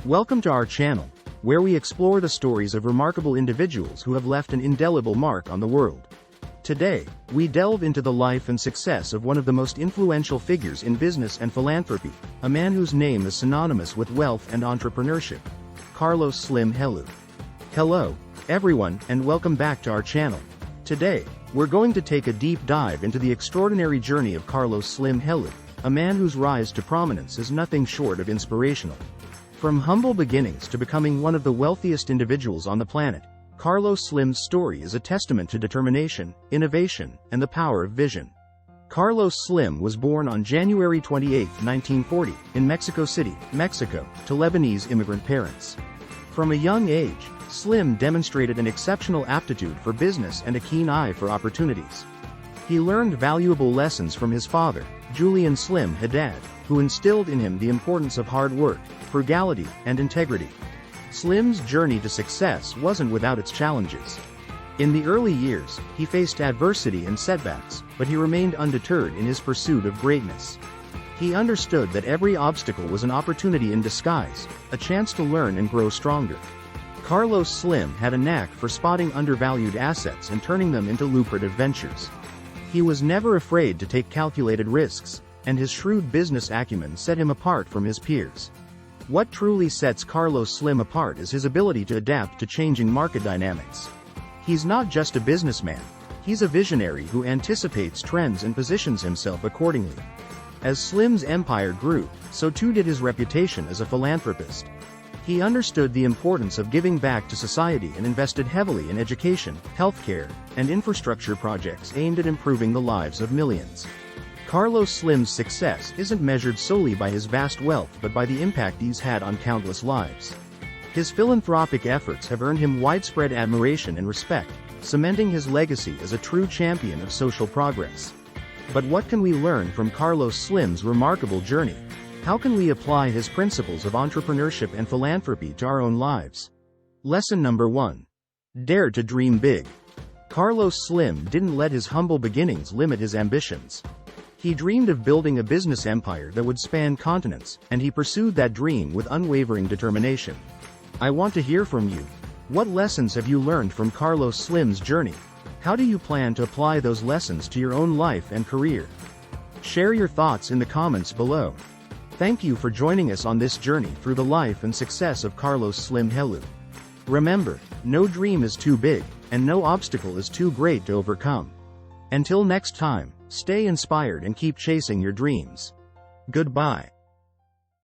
Welcome to our channel, where we explore the stories of remarkable individuals who have left an indelible mark on the world. Today, we delve into the life and success of one of the most influential figures in business and philanthropy, a man whose name is synonymous with wealth and entrepreneurship, Carlos Slim Helú. Hello, everyone, and welcome back to our channel. Today, we're going to take a deep dive into the extraordinary journey of Carlos Slim Helú, a man whose rise to prominence is nothing short of inspirational. From humble beginnings to becoming one of the wealthiest individuals on the planet, Carlos Slim's story is a testament to determination, innovation, and the power of vision. Carlos Slim was born on January 28, 1940, in Mexico City, Mexico, to Lebanese immigrant parents. From a young age, Slim demonstrated an exceptional aptitude for business and a keen eye for opportunities. He learned valuable lessons from his father, Julian Slim Helú, who instilled in him the importance of hard work, frugality, and integrity. Slim's journey to success wasn't without its challenges. In the early years, he faced adversity and setbacks, but he remained undeterred in his pursuit of greatness. He understood that every obstacle was an opportunity in disguise, a chance to learn and grow stronger. Carlos Slim had a knack for spotting undervalued assets and turning them into lucrative ventures. He was never afraid to take calculated risks, and his shrewd business acumen set him apart from his peers. What truly sets Carlos Slim apart is his ability to adapt to changing market dynamics. He's not just a businessman, he's a visionary who anticipates trends and positions himself accordingly. As Slim's empire grew, so too did his reputation as a philanthropist. He understood the importance of giving back to society and invested heavily in education, healthcare, and infrastructure projects aimed at improving the lives of millions. Carlos Slim's success isn't measured solely by his vast wealth but by the impact he's had on countless lives. His philanthropic efforts have earned him widespread admiration and respect, cementing his legacy as a true champion of social progress. But what can we learn from Carlos Slim's remarkable journey? How can we apply his principles of entrepreneurship and philanthropy to our own lives? Lesson number 1. Dare to dream big. Carlos Slim didn't let his humble beginnings limit his ambitions. He dreamed of building a business empire that would span continents, and he pursued that dream with unwavering determination. I want to hear from you. What lessons have you learned from Carlos Slim's journey? How do you plan to apply those lessons to your own life and career? Share your thoughts in the comments below. Thank you for joining us on this journey through the life and success of Carlos Slim Helú. Remember, no dream is too big, and no obstacle is too great to overcome. Until next time, stay inspired and keep chasing your dreams. Goodbye.